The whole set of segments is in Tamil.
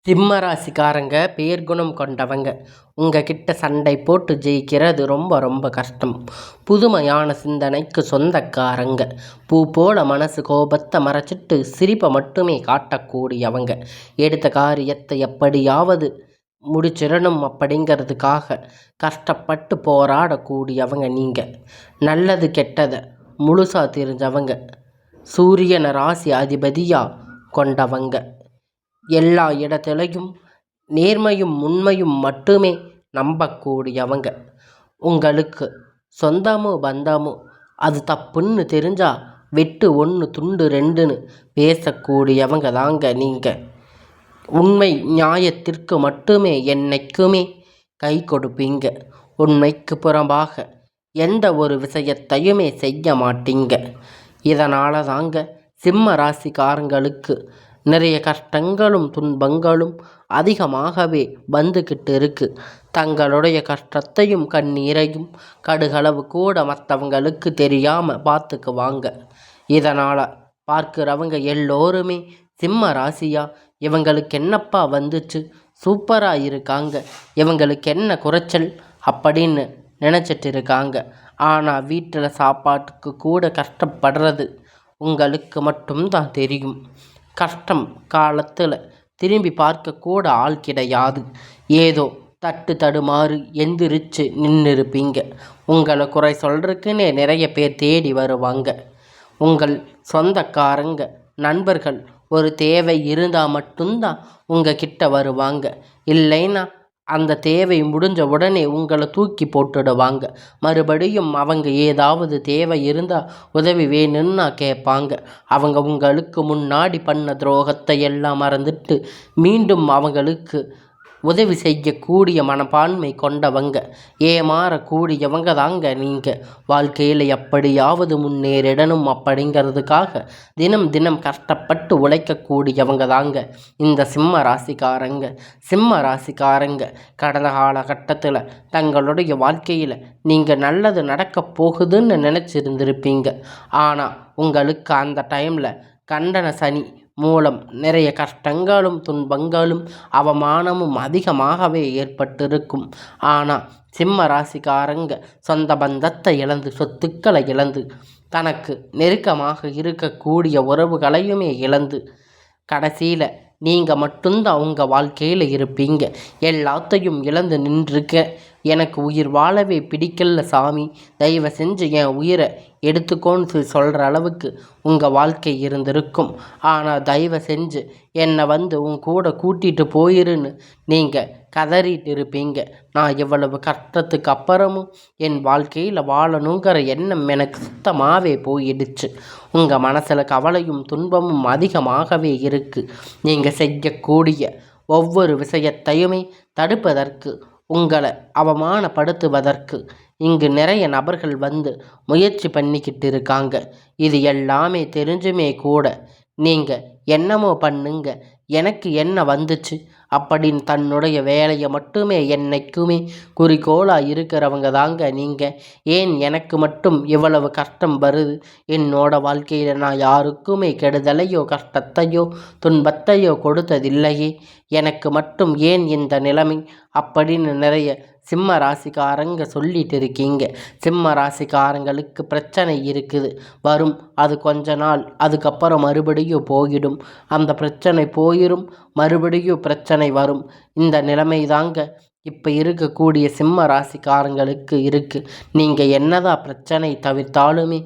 சிம்ம ராசிக்காரங்க பேர்குணம் கொண்டவங்க. உங்ககிட்ட சண்டை போட்டு ஜெயிக்கிறது ரொம்ப ரொம்ப கஷ்டம். புதுமையான சிந்தனைக்கு சொந்தக்காரங்க. பூ போல மனசு கோபத்தை மறைச்சிட்டு சிரிப்பை மட்டுமே காட்டக்கூடியவங்க. எடுத்த காரியத்தை எப்படியாவது முடிச்சிடணும் அப்படிங்கிறதுக்காக கஷ்டப்பட்டு போராடக்கூடியவங்க நீங்கள். நல்லது கெட்டதை முழுசாக தெரிஞ்சவங்க. சூரியனை ராசி அதிபதியாக கொண்டவங்க. எல்லா இடத்துலையும் நேர்மையும் உண்மையும் மட்டுமே நம்பக்கூடியவங்க. உங்களுக்கு சொந்தமோ பந்தமோ அது தப்புன்னு தெரிஞ்சா வெட்டு 1 துண்டு 2ன்னு பேசக்கூடியவங்க தாங்க நீங்கள். உண்மை நியாயத்திற்கு மட்டுமே என்னைக்குமே கை கொடுப்பீங்க. உண்மைக்கு புறம்பாக எந்த ஒரு விஷயத்தையுமே செய்ய மாட்டீங்க. இதனால தாங்க சிம்ம ராசிக்காரங்களுக்கு நிறைய கஷ்டங்களும் துன்பங்களும் அதிகமாகவே வந்துக்கிட்டு இருக்கு. தங்களுடைய கஷ்டத்தையும் கண்ணீரையும் கடுகளவு கூட மற்றவங்களுக்கு தெரியாமல் பார்த்துக்குவாங்க. இதனால் பார்க்குறவங்க எல்லோருமே சிம்ம ராசியா இவங்களுக்கு என்னப்பா வந்துச்சு, சூப்பராக இருக்காங்க, இவங்களுக்கு என்ன குறைச்சல் அப்படின்னு நினச்சிட்டு இருக்காங்க. ஆனால் வீட்டில் சாப்பாட்டுக்கு கூட கஷ்டப்படுறது உங்களுக்கு மட்டும்தான் தெரியும். கஷ்டம் காலத்தில் திரும்பி பார்க்கக்கூட ஆள் கிடையாது. ஏதோ தட்டு தடுமாறு எந்திரிச்சு நின்றுருப்பீங்க. உங்களை குறை சொல்கிறதுக்குன்னே நிறைய பேர் தேடி வருவாங்க. உங்கள் சொந்தக்காரங்க நண்பர்கள் ஒரு தேவை இருந்தால் மட்டும்தான் உங்கள் கிட்ட வருவாங்க. இல்லைன்னா அந்த தேவை முடிஞ்ச உடனே உங்களை தூக்கி போட்டுடுவாங்க. மறுபடியும் அவங்க ஏதாவது தேவை இருந்தால் உதவி வேணும்னா கேட்பாங்க. அவங்க உங்களுக்கு முன்னாடி பண்ண துரோகத்தை எல்லாம் மறந்துட்டு மீண்டும் அவங்களுக்கு உதவி செய்யக்கூடிய மனப்பான்மை கொண்டவங்க. ஏமாறக்கூடியவங்க தாங்க நீங்கள். வாழ்க்கையில் எப்படியாவது முன்னேறிடணும் அப்படிங்கிறதுக்காக தினம் தினம் கஷ்டப்பட்டு உழைக்கக்கூடியவங்க தாங்க இந்த சிம்ம ராசிக்காரங்க. சிம்ம ராசிக்காரங்க கடந்த காலகட்டத்தில் தங்களுடைய வாழ்க்கையில் நீங்கள் நல்லது நடக்க போகுதுன்னு நினச்சிருந்துருப்பீங்க. ஆனால் உங்களுக்கு அந்த டைமில் கண்டன சனி மூலம் நிறைய கஷ்டங்களும் துன்பங்களும் அவமானமும் அதிகமாகவே ஏற்பட்டிருக்கும். ஆனால் சிம்ம ராசிக்காரங்க சொந்த பந்தத்தை இழந்து சொத்துக்களை இழந்து தனக்கு நெருக்கமாக இருக்கக்கூடிய உறவுகளையுமே இழந்து கடைசியில் நீங்கள் மட்டும்தான் உங்கள் வாழ்க்கையில் இருப்பீங்க. எல்லாத்தையும் இழந்து நின்றுருக்க எனக்கு உயிர் வாழவே பிடிக்கல சாமி, தயவு செஞ்சு என் உயிரை எடுத்துக்கோன்னு சொல்கிற அளவுக்கு உங்கள் வாழ்க்கை இருந்திருக்கும். ஆனால் தயவு செஞ்சு என்னை உன் கூட கூட்டிகிட்டு போயிருன்னு நீங்கள் கதறிட்டு இருப்பீங்க. நான் இவ்வளவு கஷ்டத்துக்கு அப்புறமும் என் வாழ்க்கையில் வாழணுங்கிற எண்ணம் எனக்கு சுத்தமாகவே போயிடுச்சு. உங்கள் மனசில் கவலையும் துன்பமும் அதிகமாகவே இருக்குது. நீங்கள் செய்யக்கூடிய ஒவ்வொரு விஷயத்தையுமே தடுப்பதற்கு, உங்களை அவமானப்படுத்துவதற்கு இங்கு நிறைய நபர்கள் முயற்சி பண்ணிக்கிட்டு இருக்காங்க. இது எல்லாமே தெரிஞ்சுமே கூட நீங்கள் என்னமோ பண்ணுங்க, எனக்கு என்ன வந்துச்சு அப்படின்னு தன்னுடைய வேலையை மட்டுமே என்னைக்குமே குறிக்கோளாக இருக்கிறவங்க தாங்க நீங்கள். ஏன் எனக்கு மட்டும் இவ்வளவு கஷ்டம் வருது, என்னோட வாழ்க்கையில் நான் யாருக்குமே கெடுதலையோ கஷ்டத்தையோ துன்பத்தையோ கொடுத்ததில்லையே, எனக்கு மட்டும் ஏன் இந்த நிலைமை அப்படின்னு நிறைய சிம்ம ராசிக்காரங்க சொல்லிட்டு இருக்கீங்க. சிம்ம ராசிக்காரங்களுக்கு பிரச்சனை இருக்குது, வரும், அது கொஞ்ச நாள், அதுக்கப்புறம் மறுபடியும் போயிடும். அந்த பிரச்சனை போயிடும், மறுபடியும் பிரச்சனை வரும். இந்த நிலைமை தாங்க இப்போ இருக்கக்கூடிய சிம்ம ராசிக்காரங்களுக்கு இருக்குது. நீங்கள் என்னதான் பிரச்சனை தவிர்த்தாலுமே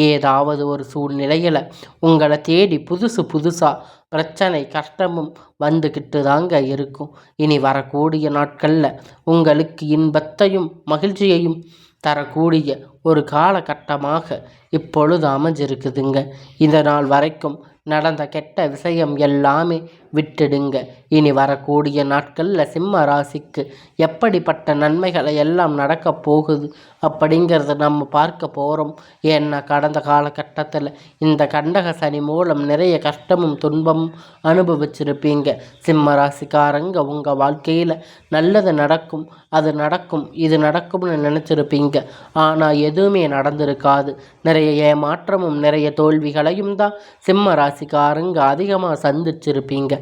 ஏதாவது ஒரு சூழ்நிலையில் உங்களை தேடி புதுசாக பிரச்சனை கஷ்டமும் வந்துக்கிட்டு தாங்க இருக்கும். இனி வரக்கூடிய நாட்களில் உங்களுக்கு இன்பத்தையும் மகிழ்ச்சியையும் தரக்கூடிய ஒரு காலகட்டமாக இப்பொழுது அமைஞ்சிருக்குதுங்க. இந்த நாள் வரைக்கும் நடந்த கெட்ட விஷயம் எல்லாமே விட்டுடுங்க. இனி வரக்கூடிய நாட்களில் சிம்ம ராசிக்கு எப்படிப்பட்ட நன்மைகளை எல்லாம் நடக்க போகுது அப்படிங்கிறத நம்ம பார்க்க போகிறோம். ஏன்னா கடந்த காலகட்டத்தில் இந்த கண்டக சனி மூலம் நிறைய கஷ்டமும் துன்பமும் அனுபவிச்சிருப்பீங்க. சிம்ம ராசிக்காரங்க உங்கள் வாழ்க்கையில் நல்லது நடக்கும், அது நடக்கும், இது நடக்கும்னு நினச்சிருப்பீங்க. ஆனால் எதுவுமே நடந்திருக்காது. நிறைய ஏமாற்றமும் நிறைய தோல்விகளையும் தான் சிம்ம ராசிக்காரங்க அதிகமாக சந்திச்சிருப்பீங்க.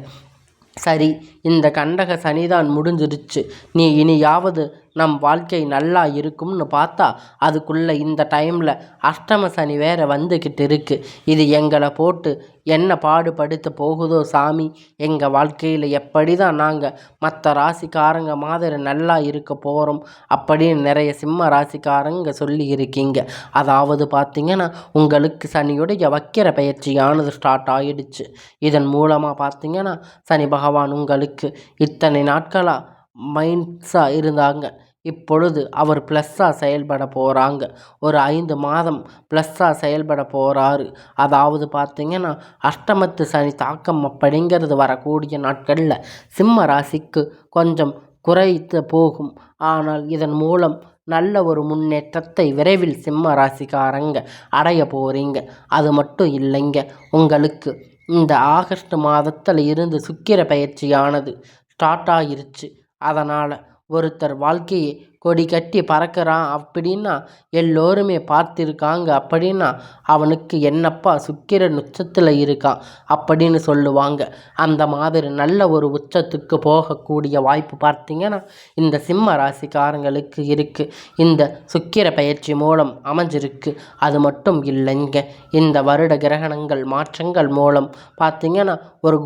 சரி, இந்த கண்டக சனிதான் முடிஞ்சிருச்சு. நீ இனியாவது நம் வாழ்க்கை நல்லா இருக்கும்னு பார்த்தா அதுக்குள்ள இந்த டைமில் அஷ்டம சனி வேற வந்துக்கிட்டு இருக்கு. இது எங்களை போட்டு என்ன பாடுபடுத்த போகுதோ சாமி. எங்கள் வாழ்க்கையில் எப்படி தான் நாங்கள் மற்ற ராசிக்காரங்க மாதிரி நல்லா இருக்க போகிறோம் அப்படின்னு நிறைய சிம்ம ராசிக்காரங்க சொல்லி இருக்கீங்க. அதாவது பார்த்தீங்கன்னா உங்களுக்கு சனியுடைய வக்கிர பயிற்சியானது ஸ்டார்ட் ஆகிடுச்சு. இதன் மூலமாக பார்த்தீங்கன்னா சனி பகவான் உங்களுக்கு இத்தனை நாட்களாக மைண்ட்ஸாக இருந்தாங்க. இப்பொழுது அவர் ப்ளஸ்ஸாக செயல்பட போகிறாங்க. ஒரு 5 மாதம் ப்ளஸ்ஸாக செயல்பட போகிறாரு. அதாவது பார்த்திங்கன்னா அஷ்டமத்து சனி தாக்கம் அப்படிங்கிறது வரக்கூடிய நாட்களில் சிம்ம ராசிக்கு கொஞ்சம் குறைத்து போகும். ஆனால் இதன் மூலம் நல்ல ஒரு முன்னேற்றத்தை விரைவில் சிம்ம ராசிக்காரங்க அடைய போகிறீங்க. அது மட்டும் இல்லைங்க, உங்களுக்கு இந்த ஆகஸ்ட் மாதத்தில் இருந்து சுக்கிர பயிற்சியானது ஸ்டார்ட் ஆகிருச்சு. அதனால் ஒருத்தர் வாழ்க்கையை கொடி கட்டி பறக்கிறான் அப்படின்னா எல்லோருமே பார்த்திருக்காங்க. அப்படின்னா அவனுக்கு என்னப்பா சுக்கிரன் உச்சத்தில் இருக்கான் அப்படின்னு சொல்லுவாங்க. அந்த மாதிரி நல்ல ஒரு உச்சத்துக்கு போகக்கூடிய வாய்ப்பு பார்த்திங்கன்னா இந்த சிம்ம ராசிக்காரங்களுக்கு இருக்குது. இந்த சுக்கிர பயிற்சி மூலம் அமைஞ்சிருக்கு. அது மட்டும் இல்லைங்க, இந்த வருட கிரகணங்கள் மாற்றங்கள் மூலம் பார்த்திங்கன்னா ஒரு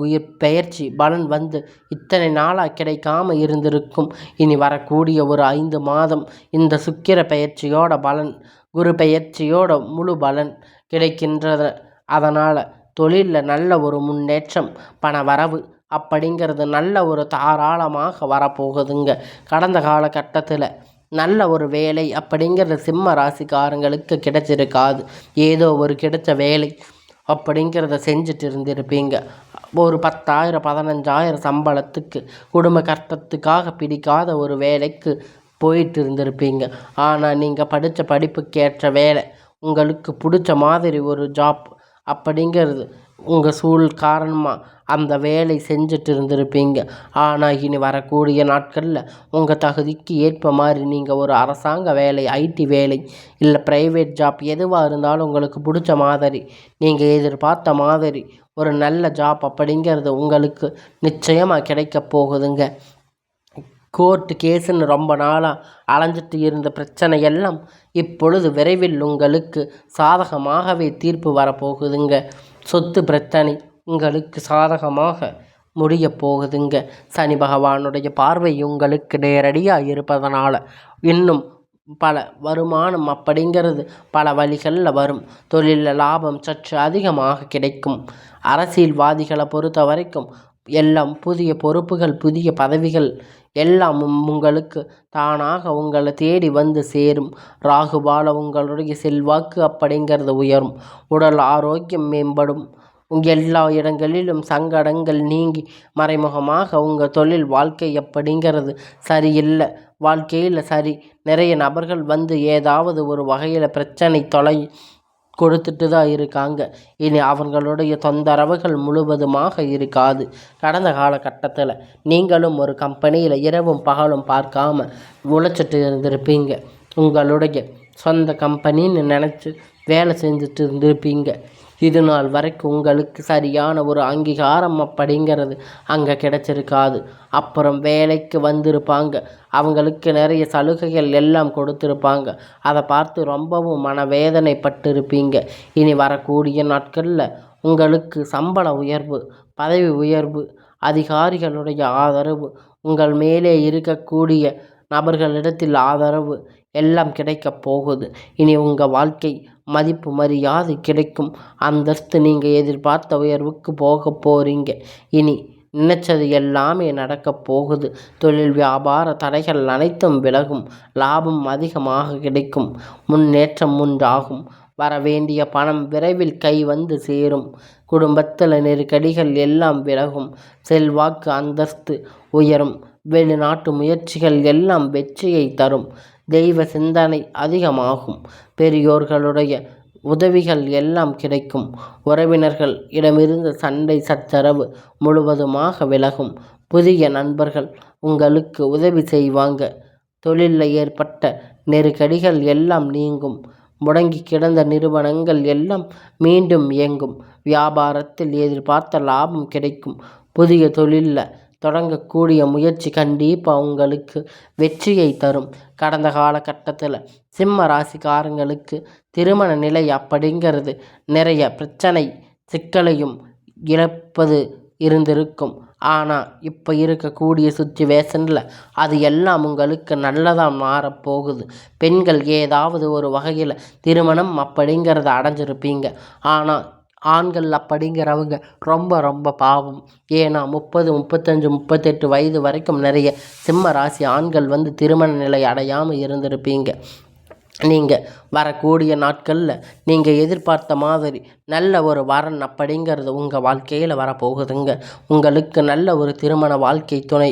பயிற்சி பலன் வந்து இத்தனை நாளாக கிடைக்காம இருந்திருக்கும். இனி வரக்கூடிய ஒரு 5 மாதம் இந்த சுக்கிர பயிற்சியோட பலன், குரு பயிற்சியோட முழு பலன் கிடைக்கின்றது. அதனால் தொழிலில் நல்ல ஒரு முன்னேற்றம், பண வரவு அப்படிங்கிறது நல்ல ஒரு தாராளமாக வரப்போகுதுங்க. கடந்த காலகட்டத்தில் நல்ல ஒரு வேலை அப்படிங்கிறது சிம்ம ராசிக்காரங்களுக்கு கிடைச்சிருக்காது. ஏதோ ஒரு கிடைச்ச வேலை அப்படிங்கிறத செஞ்சுட்டு இருந்திருப்பீங்க. ஒரு 10,000 15,000 சம்பளத்துக்கு குடும்ப கஷ்டத்துக்காக பிடிக்காத ஒரு வேலைக்கு போயிட்டு இருந்திருப்பீங்க. ஆனால் நீங்கள் படித்த படிப்புக்கு ஏற்ற வேலை, உங்களுக்கு பிடிச்ச மாதிரி ஒரு ஜாப் அப்படிங்கிறது உங்கள் சூழல் காரணமாக அந்த வேலை செஞ்சுட்டு இருந்திருப்பீங்க. ஆனால் இனி வரக்கூடிய நாட்களில் உங்கள் தகுதிக்கு ஏற்ப மாதிரி நீங்கள் ஒரு அரசாங்க வேலை, ஐடி வேலை இல்லை ப்ரைவேட் ஜாப் எதுவாக இருந்தாலும் உங்களுக்கு பிடிச்ச மாதிரி நீங்கள் எதிர்பார்த்த மாதிரி ஒரு நல்ல ஜாப் அப்படிங்கிறது உங்களுக்கு நிச்சயமாக கிடைக்க போகுதுங்க. கோர்ட்டு கேஸுன்னு ரொம்ப நாளாக அலைஞ்சிட்டு இருந்த பிரச்சனை எல்லாம் இப்பொழுது விரைவில் உங்களுக்கு சாதகமாகவே தீர்ப்பு வரப்போகுதுங்க. சொத்து பிரச்சனை உங்களுக்கு சாதகமாக முடிய போகுதுங்க. சனி பகவானுடைய பார்வை உங்களுக்கு நேரடியாக இருப்பதனால இன்னும் பல வருமானம் அப்படிங்கிறது பல வழிகளில் வரும். தொழிலில் லாபம் சற்று அதிகமாக கிடைக்கும். அரசியல்வாதிகளை பொறுத்த வரைக்கும் எல்லாம் புதிய பொறுப்புகள், புதிய பதவிகள் எல்லாம் உங்களுக்கு தானாக உங்களை தேடி வந்து சேரும். ராகுபால உங்களுடைய செல்வாக்கு அப்படிங்கிறது உயரும். உடல் ஆரோக்கியம் மேம்படும். எல்லா இடங்களிலும் சங்கடங்கள் நீங்கி மறைமுகமாக உங்கள் தொழில் வாழ்க்கை அப்படிங்கிறது சரியில்லை, வாழ்க்கையில் சரி, நிறைய நபர்கள் வந்து ஏதாவது ஒரு வகையில் பிரச்சனை தொலை கொடுத்துட்டு தான் இருக்காங்க. இனி அவங்களுடைய தொந்தரவுகள் முழுவதுமாக இருக்காது. கடந்த காலகட்டத்தில் நீங்களும் ஒரு கம்பெனியில் இரவும் பகலும் பார்க்காம உழைச்சிட்டு இருந்திருப்பீங்க. உங்களுடைய சொந்த கம்பெனின்னு நினச்சி வேலை செஞ்சுட்டு இருந்திருப்பீங்க. இது நாள் வரைக்கும் உங்களுக்கு சரியான ஒரு அங்கீகாரம் அப்படிங்கிறது அங்கே கிடச்சிருக்காது. அப்புறம் வேலைக்கு வந்திருப்பாங்க, அவங்களுக்கு நிறைய சலுகைகள் எல்லாம் கொடுத்துருப்பாங்க. அதை பார்த்து ரொம்பவும் மனவேதனைப்பட்டிருப்பீங்க. இனி வரக்கூடிய நாட்களில் உங்களுக்கு சம்பள உயர்வு, பதவி உயர்வு, அதிகாரிகளுடைய ஆதரவு, உங்கள் மேலே இருக்கக்கூடிய நபர்களிடத்தில் ஆதரவு எல்லாம் கிடைக்கப் போகுது. இனி உங்கள் வாழ்க்கை மதிப்பு மரியாதை கிடைக்கும். அந்தஸ்து நீங்கள் எதிர்பார்த்த உயர்வுக்கு போக போகிறீங்க. இனி நினைச்சது எல்லாமே நடக்கப் போகுது. தொழில் வியாபார தடைகள் அனைத்தும் விலகும். லாபம் அதிகமாக கிடைக்கும். முன்னேற்றம் உண்டாகும். வரவேண்டிய பணம் விரைவில் கை வந்து சேரும். குடும்பத்தில் நெருக்கடிகள் எல்லாம் விலகும். செல்வாக்கு அந்தஸ்து உயரும். வெளிநாட்டு முயற்சிகள் எல்லாம் வெற்றியை தரும். தெய்வ சிந்தனை அதிகமாகும். பெரியோர்களுடைய உதவிகள் எல்லாம் கிடைக்கும். உறவினர்கள் இடமிருந்து சண்டை சச்சரவு முழுவதுமாக விலகும். புதிய நண்பர்கள் உங்களுக்கு உதவி செய்வாங்க. தொழிலில் ஏற்பட்ட நெருக்கடிகள் எல்லாம் நீங்கும். முடங்கி கிடந்த நிறுவனங்கள் எல்லாம் மீண்டும் இயங்கும். வியாபாரத்தில் எதிர்பார்த்த லாபம் கிடைக்கும். புதிய தொழிலில் தொடங்கக்கூடிய முயற்சி கண்டிப்பாக உங்களுக்கு வெற்றியை தரும். கடந்த காலகட்டத்தில் சிம்ம ராசிக்காரங்களுக்கு திருமண நிலை அப்படிங்கிறது நிறைய பிரச்சனை சிக்கலையும் இழப்பது இருந்திருக்கும். ஆனால் இப்போ இருக்கக்கூடிய சுச்சுவேஷனில் அது எல்லாம் உங்களுக்கு நல்லதாக மாறப்போகுது. பெண்கள் ஏதாவது ஒரு வகையில் திருமணம் அப்படிங்கிறத அடைஞ்சிருப்பீங்க. ஆனால் ஆண்கள் அப்படிங்கிறவங்க ரொம்ப ரொம்ப பாவம். ஏன்னா 30, 35, 38 வயது வரைக்கும் நிறைய சிம்ம ராசி ஆண்கள் திருமண நிலை அடையாமல் இருந்திருப்பீங்க. நீங்கள் வரக்கூடிய நாட்களில் நீங்கள் எதிர்பார்த்த மாதிரி நல்ல ஒரு வரன் அப்படிங்கிறது உங்கள் வாழ்க்கையில் வரப்போகுதுங்க. உங்களுக்கு நல்ல ஒரு திருமண வாழ்க்கை துணை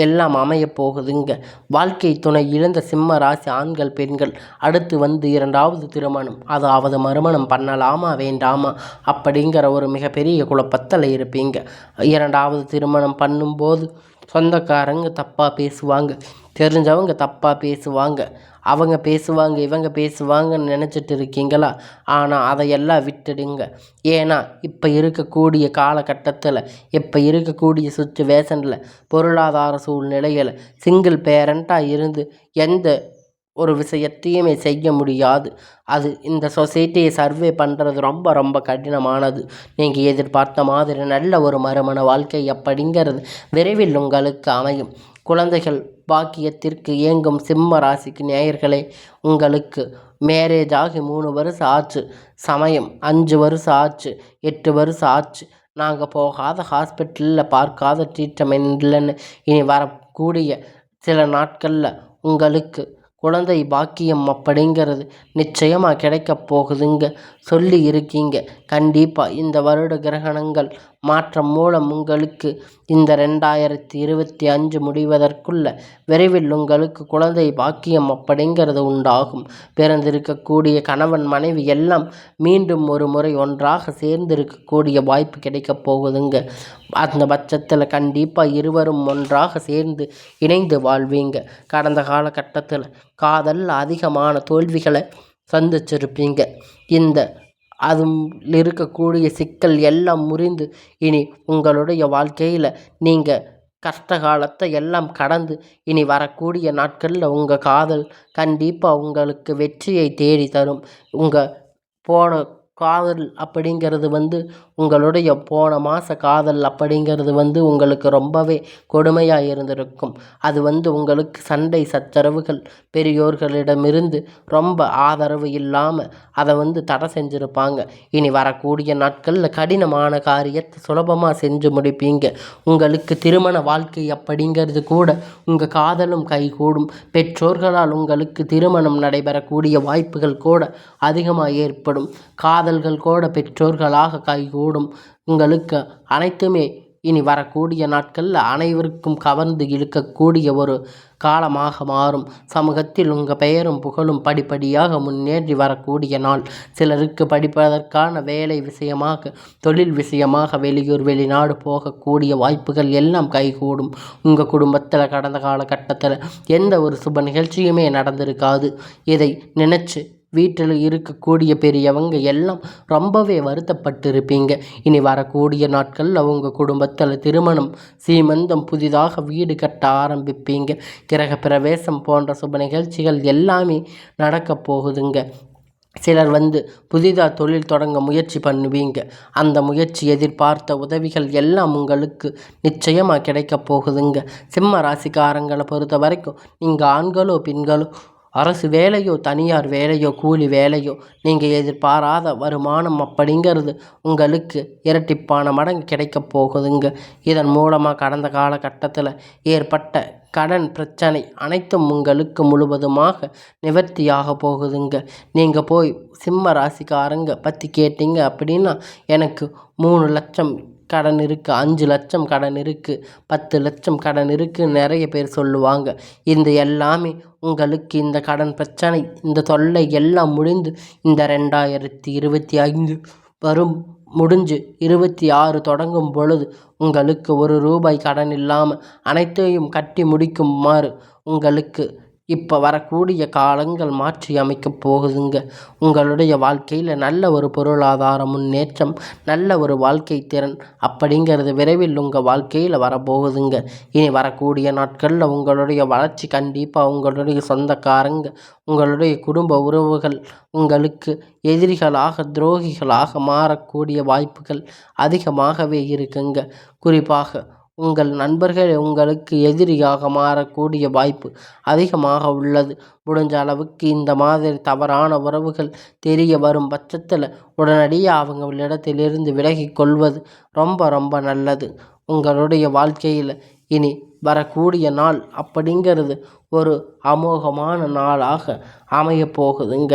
எல்லாம் அமையப் போகுதுங்க. வாழ்க்கை துணை இழந்த சிம்ம ராசி ஆண்கள் பெண்கள் அடுத்து 2வது திருமணம், அதாவது மறுமணம் பண்ணலாமா வேண்டாமா அப்படிங்கிற ஒரு மிகப்பெரிய குழப்பத்தில் இருப்பீங்க. 2வது திருமணம் பண்ணும்போது சொந்தக்காரங்க தப்பாக பேசுவாங்க, தெரிஞ்சவங்க தப்பாக பேசுவாங்க, அவங்க பேசுவாங்க இவங்க பேசுவாங்கன்னு நினச்சிட்டு இருக்கீங்களா? ஆனால் அதையெல்லாம் விட்டுடுங்க. ஏன்னா இப்போ இருக்கக்கூடிய காலகட்டத்தில் இப்போ இருக்கக்கூடிய சுச்சுவேஷனில் பொருளாதார சூழ்நிலையில் சிங்கிள் பேரண்ட்டாக இருந்து எந்த ஒரு விஷயத்தையுமே செய்ய முடியாது. அது இந்த சொசைட்டியை சர்வே பண்ணுறது ரொம்ப ரொம்ப கடினமானது. நீங்கள் எதிர்பார்த்த மாதிரி நல்ல ஒரு மறுமண வாழ்க்கை அப்படிங்கிறது விரைவில் உங்களுக்கு அமையும். குழந்தைகள் பாக்கியத்திற்கு ஏங்கும் சிம்ம ராசிக்கு நேயர்களே, உங்களுக்கு மேரேஜ் ஆகி 3 வருஷம் ஆச்சு, சமயம் 5 வருஷம் ஆச்சு, 8 வருஷம் ஆச்சு, நாங்கள் போகாத ஹாஸ்பிட்டலில் பார்க்காத ட்ரீட்மெண்ட் இல்லைன்னு இனி வரக்கூடிய சில நாட்களில் உங்களுக்கு குழந்தை பாக்கியம் அப்படிங்கிறது நிச்சயமாக கிடைக்கப் போகுதுங்க. சொல்லி இருக்கீங்க. கண்டிப்பாக இந்த வருட கிரகணங்கள் மாற்றம் மூலம் உங்களுக்கு இந்த 2025 முடிவதற்குள்ள விரைவில் உங்களுக்கு குழந்தை பாக்கியம் அப்படிங்கிறது உண்டாகும். பிறந்திருக்கக்கூடிய கணவன் மனைவி எல்லாம் மீண்டும் ஒரு முறை ஒன்றாக சேர்ந்திருக்கக்கூடிய வாய்ப்பு கிடைக்கப் போகுதுங்க. அந்த பட்சத்தில் கண்டிப்பாக இருவரும் ஒன்றாக சேர்ந்து இணைந்து வாழ்வீங்க. கடந்த காலகட்டத்தில் காதலில் அதிகமான தோல்விகளை சந்திச்சிருப்பீங்க. இந்த அதில் இருக்கக்கூடிய சிக்கல் எல்லாம் முறிந்து இனி உங்களுடைய வாழ்க்கையில் நீங்கள் கஷ்ட காலத்தை எல்லாம் கடந்து இனி வரக்கூடிய நாட்களில் உங்கள் காதல் கண்டிப்பாக உங்களுக்கு வெற்றியை தேடி தரும். உங்கள் போன காதல் அப்படிங்கிறது உங்களுடைய போன மாத காதல் அப்படிங்கிறது உங்களுக்கு ரொம்பவே கொடுமையாக இருந்திருக்கும். அது உங்களுக்கு சண்டை சச்சரவுகள் பெரியோர்களிடமிருந்து ரொம்ப ஆதரவு இல்லாமல் அதை தடை செஞ்சுருப்பாங்க. இனி வரக்கூடிய நாட்களில் கடினமான காரியத்தை சுலபமாக செஞ்சு முடிப்பீங்க. உங்களுக்கு திருமண வாழ்க்கை அப்படிங்கிறது கூட உங்கள் காதலும் கைகூடும். பெற்றோர்களால் உங்களுக்கு திருமணம் நடைபெறக்கூடிய வாய்ப்புகள் கூட அதிகமாக ஏற்படும். காதல்கள் கூட பெற்றோர்களாக கைகூடும். உங்களுக்கு அனைத்துமே இனி வரக்கூடிய நாட்களில் அனைவருக்கும் கவர்ந்து இழுக்கக்கூடிய ஒரு காலமாக மாறும். சமூகத்தில் உங்கள் பெயரும் புகழும் படிப்படியாக முன்னேறி வரக்கூடிய நாள். சிலருக்கு படிப்பதற்கான வேலை விஷயமாக தொழில் விஷயமாக வெளியூர் வெளிநாடு போகக்கூடிய வாய்ப்புகள் எல்லாம் கைகூடும். உங்கள் குடும்பத்தில் கடந்த காலகட்டத்தில் எந்த ஒரு சுப நிகழ்ச்சியுமே நடந்திருக்காது. இதை நினச்சி வீட்டில் இருக்கக்கூடிய பெரியவங்க எல்லாம் ரொம்பவே வருத்தப்பட்டிருப்பீங்க. இனி வரக்கூடிய நாட்களில் உங்கள் குடும்பத்தில் திருமணம் சீமந்தம் புதிதாக வீடு கட்ட ஆரம்பிப்பீங்க. கிரக பிரவேசம் போன்ற சுப நிகழ்ச்சிகள் எல்லாமே நடக்கப் போகுதுங்க. சிலர் புதிதாக தொழில் தொடங்க முயற்சி பண்ணுவீங்க. அந்த முயற்சி எதிர்பார்த்த உதவிகள் எல்லாம் உங்களுக்கு நிச்சயமாக கிடைக்கப் போகுதுங்க. சிம்ம ராசிக்காரங்களை பொறுத்த வரைக்கும் நீங்கள் ஆண்களோ பெண்களோ அரசு வேலையோ தனியார் வேலையோ கூலி வேலையோ நீங்கள் எதிர்பாராத வருமானம் அப்படிங்கிறது உங்களுக்கு இரட்டிப்பான மடங்கு கிடைக்கப் போகுதுங்க. இதன் மூலமாக கடந்த காலகட்டத்தில் ஏற்பட்ட கடன் பிரச்சனை அனைத்தும் உங்களுக்கு முழுவதுமாக நிவர்த்தியாக போகுதுங்க. நீங்கள் போய் சிம்ம ராசிக்காரங்க பற்றி கேட்டீங்க அப்படின்னா எனக்கு 3 லட்சம் கடன் இருக்குது, 5 லட்சம் கடன் இருக்குது, 10 லட்சம் கடன் இருக்குன்னு நிறைய பேர் சொல்லுவாங்க. இந்த எல்லாமே உங்களுக்கு இந்த கடன் பிரச்சனை இந்த தொல்லை எல்லாம் முடிந்து இந்த 2025 வரும் முடிஞ்சு 26 தொடங்கும் பொழுது உங்களுக்கு 1 ரூபாய் கடன் இல்லாமல் அனைத்தையும் கட்டி முடிக்குமாறு உங்களுக்கு இப்போ வரக்கூடிய காலங்கள் மாற்றி அமைக்கப் போகுதுங்க. உங்களுடைய வாழ்க்கையில் நல்ல ஒரு பொருளாதார முன்னேற்றம், நல்ல ஒரு வாழ்க்கை திறன் அப்படிங்கிறது விரைவில் உங்கள் வாழ்க்கையில் வரப்போகுதுங்க. இனி வரக்கூடிய நாட்களில் உங்களுடைய வளர்ச்சி கண்டிப்பாக உங்களுடைய சொந்தக்காரங்க, உங்களுடைய குடும்ப உறவுகள் உங்களுக்கு எதிரிகளாக, துரோகிகளாக மாறக்கூடிய வாய்ப்புகள் அதிகமாகவே இருக்குங்க. குறிப்பாக உங்கள் நண்பர்கள் உங்களுக்கு எதிரியாக மாறக்கூடிய வாய்ப்பு அதிகமாக உள்ளது. முடிஞ்ச அளவுக்கு இந்த மாதிரி தவறான உறவுகள் தெரிய வரும் பட்சத்தில் உடனடியாக அவங்களிடத்திலிருந்து விலகிக் கொள்வது ரொம்ப ரொம்ப நல்லது. உங்களுடைய வாழ்க்கையில் இனி வரக்கூடிய நாள் அப்படிங்கிறது ஒரு அமோகமான நாளாக அமையப் போகுதுங்க.